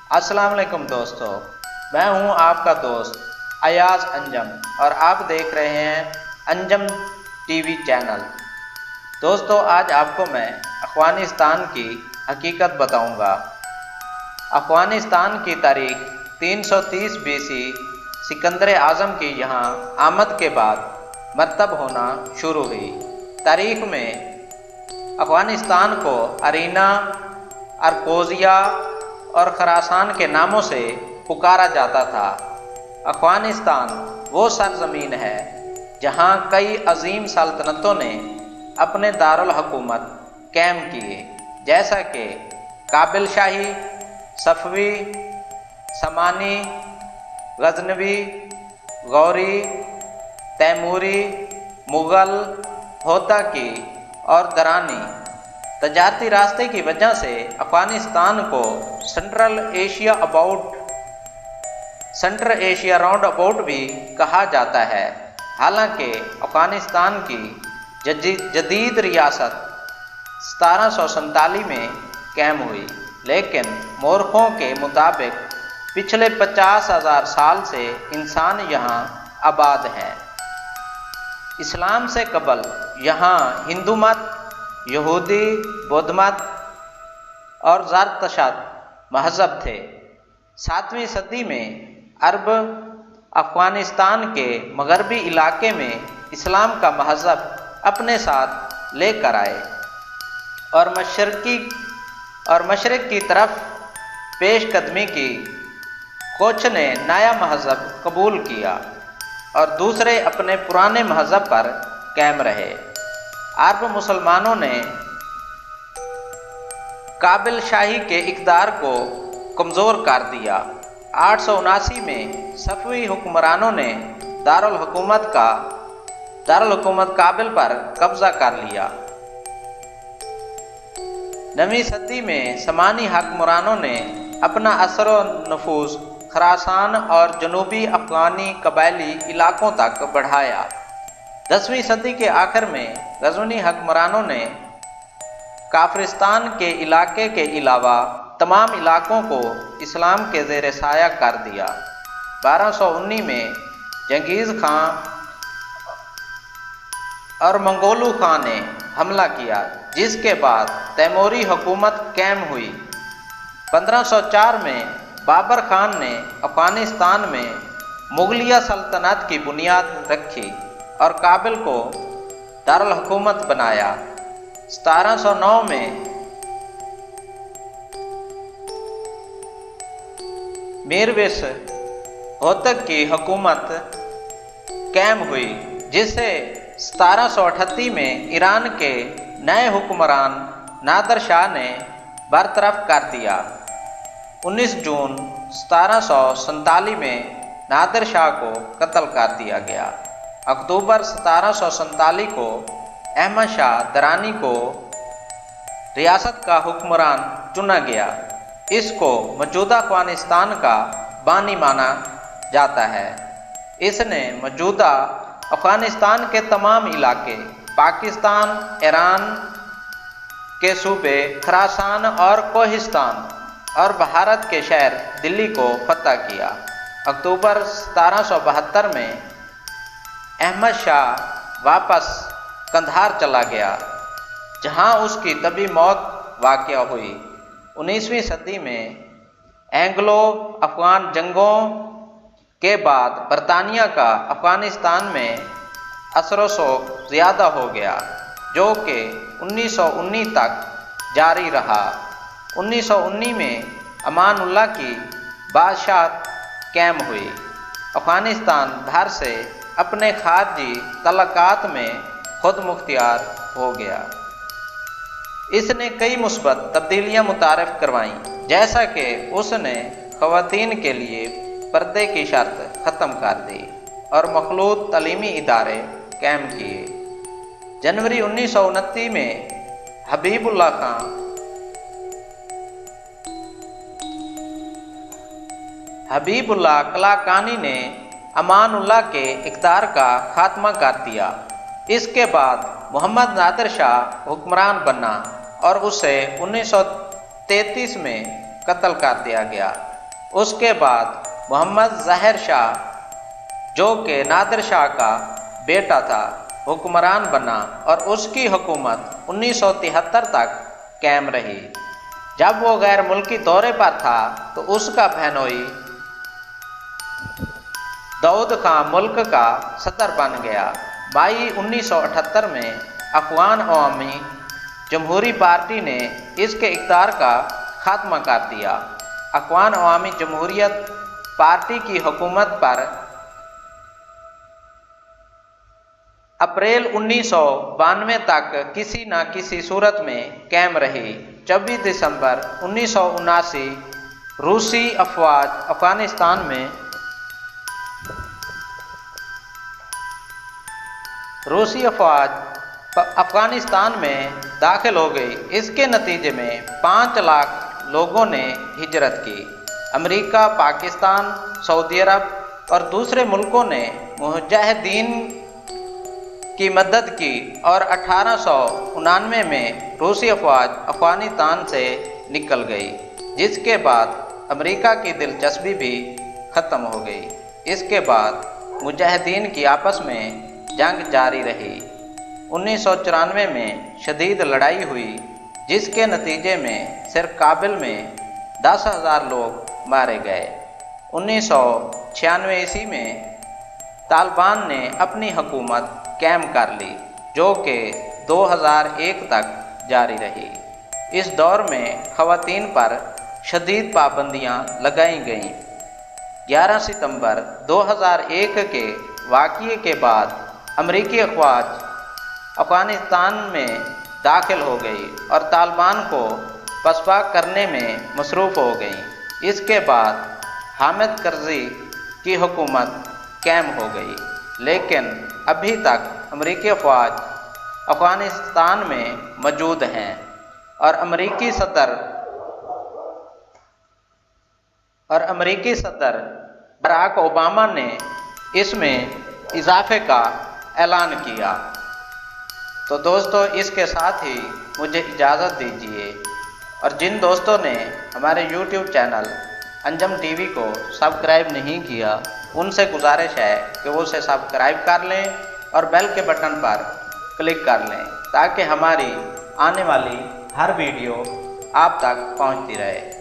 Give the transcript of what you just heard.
अस्सलाम वालेकुम दोस्तों, मैं हूं आपका दोस्त अयाज अंजम और आप देख रहे हैं अंजम टीवी चैनल। दोस्तों, आज आपको मैं अफ़गानिस्तान की हकीकत बताऊंगा। अफ़गानिस्तान की तारीख 330 बीसी सिकंदर आज़म की यहाँ आमद के बाद मरतब होना शुरू हुई। तारीख में अफ़गानिस्तान को अरीना, अरकोज़िया और खरासान के नामों से पुकारा जाता था। अफ़गानिस्तान वो सरज़मीन है जहाँ कई अजीम सल्तनतों ने अपने दारुल हुकूमत कायम किए, जैसा कि काबिल शाही, सफ़वी, समानी, गज़नवी, गौरी, तैमूरी, मुग़ल, होताकी और दरानी। तजारती रास्ते की वजह से अफ़गानिस्तान को सेंट्रल एशिया राउंड अबाउट भी कहा जाता है। हालांकि अफ़गानिस्तान की जदीद रियासत 1747 में कायम हुई, लेकिन मौरखों के मुताबिक पिछले 50,000 साल से इंसान यहाँ आबाद हैं। इस्लाम से कबल यहाँ हिंदू मत, यहूदी, बौद्ध मत और ज़रतुश्त मज़हब थे। 7वीं सदी में अरब अफ़गानिस्तान के मगरबी इलाके में इस्लाम का मज़हब अपने साथ लेकर आए और मशरिक़ की तरफ पेशकदमी की। कुछ ने नया मज़हब कबूल किया और दूसरे अपने पुराने मज़हब पर कायम रहे। अरब मुसलमानों ने काबिल शाही के इक़्तिदार को कमज़ोर कर दिया। 879 में सफ़वी हुक्मरानों ने दारुल हुकूमत काबिल पर कब्ज़ा कर लिया। 9वीं सदी में समानी हुक्मरानों ने अपना असर व नफूज़ खरासान और जनूबी अफ़गानी कबायली इलाकों तक बढ़ाया। 10वीं सदी के आखिर में गज़नवी हुक्मरानों ने काफ़िरिस्तान के इलाके के अलावा तमाम इलाकों को इस्लाम के ज़ेर साया कर दिया। 1219 में जंगीज़ खां और मंगोलू खां ने हमला किया, जिसके बाद तैमूरी हुकूमत कायम हुई। 1504 में बाबर खान ने अफ़गानिस्तान में मुग़लिया सल्तनत की बुनियाद रखी और काबिल को दारुल हुकूमत बनाया। 1709 में मीरवेस होतक की हुकूमत कायम हुई, जिसे 1738 में ईरान के नए हुक्मरान नादर शाह ने बरतरफ कर दिया। 19 जून 1747 में नादर शाह को कत्ल कर दिया गया। अक्टूबर 1747 को अहमद शाह दरानी को रियासत का हुक्मरान चुना गया। इसको मौजूदा अफ़गानिस्तान का बानी माना जाता है। इसने मौजूदा अफ़गानिस्तान के तमाम इलाके, पाकिस्तान, ईरान के सूबे खरासान और कोहिस्तान और भारत के शहर दिल्ली को फतह किया। अक्टूबर 1772 में अहमद शाह वापस कंधार चला गया, जहां उसकी तभी मौत वाक़या हुई। 19वीं सदी में एंग्लो अफ़गान जंगों के बाद बरतानिया का अफ़गानिस्तान में असर शौक़ ज़्यादा हो गया, जो कि 1919 तक जारी रहा। 1919 में अमानुल्लाह की बादशाहत कायम हुई। अफ़गानिस्तान भर से अपने खारजी तल्लुकात में खुद मुख्तियार हो गया। इसने कई मुस्बत तब्दीलियाँ मुतारिफ करवाईं, जैसा कि उसने ख़वातीन के लिए पर्दे की शर्त ख़त्म कर दी और मखलूत तालीमी इदारे कायम किए। जनवरी 1929 में हबीबुल्लाह कलाकानी ने अमानुल्लाह के इक़्तिदार का खात्मा कर दिया। इसके बाद मोहम्मद नादिर शाह हुक्मरान बना और उसे 1933 में कत्ल कर दिया गया। اس کے بعد محمد ظاہر شاہ جو کہ نادر شاہ کا بیٹا تھا حکمران بنا اور اس کی حکومت 1973 تک قائم رہی۔ جب وہ غیر ملکی دورے پر تھا تو اس کا بہنوئی داؤد خان ملک کا صدر بن گیا۔ مئی 1978 میں افغان عوامی جمہوری پارٹی نے اس کے اقتدار کا خاتمہ کر دیا۔ افغان عوامی جمہوریت پارٹی کی حکومت پر اپریل 1992 تک کسی نہ کسی صورت میں قائم رہی۔ 24 دسمبر 1979 روسی افواج افغانستان میں داخل ہو گئی۔ اس کے نتیجے میں 5 لاکھ لوگوں نے ہجرت کی۔ امریکہ، پاکستان، سعودی عرب اور دوسرے ملکوں نے مجاہدین کی مدد کی اور 1899 میں روسی افواج افغانستان سے نکل گئی، جس کے بعد امریکہ کی دلچسپی بھی ختم ہو گئی۔ اس کے بعد مجاہدین کی آپس میں جنگ جاری رہی۔ 1994 میں شدید لڑائی ہوئی، جس کے نتیجے میں صرف کابل میں 10,000 لوگ مارے گئے۔ 1996 عیسوی میں طالبان نے اپنی حکومت قائم کر لی، جو کہ 2001 تک جاری رہی۔ اس دور میں خواتین پر شدید پابندیاں لگائی گئیں۔ 11 ستمبر 2001 کے واقعے کے بعد امریکی افواج افغانستان میں داخل ہو گئی اور طالبان کو پسپا کرنے میں مصروف ہو گئیں۔ اس کے بعد حامد کرزئی کی حکومت قائم ہو گئی، لیکن ابھی تک امریکی افواج افغانستان میں موجود ہیں اور امریکی صدر براک اوباما نے اس میں اضافے کا اعلان کیا۔ تو دوستو، اس کے ساتھ ہی مجھے اجازت دیجیے، اور جن دوستوں نے ہمارے YouTube چینل انجم ٹی وی کو سبسکرائب نہیں کیا، ان سے گزارش ہے کہ وہ اسے سبسکرائب کر لیں اور بیل کے بٹن پر کلک کر لیں، تاکہ ہماری آنے والی ہر ویڈیو آپ تک پہنچتی رہے۔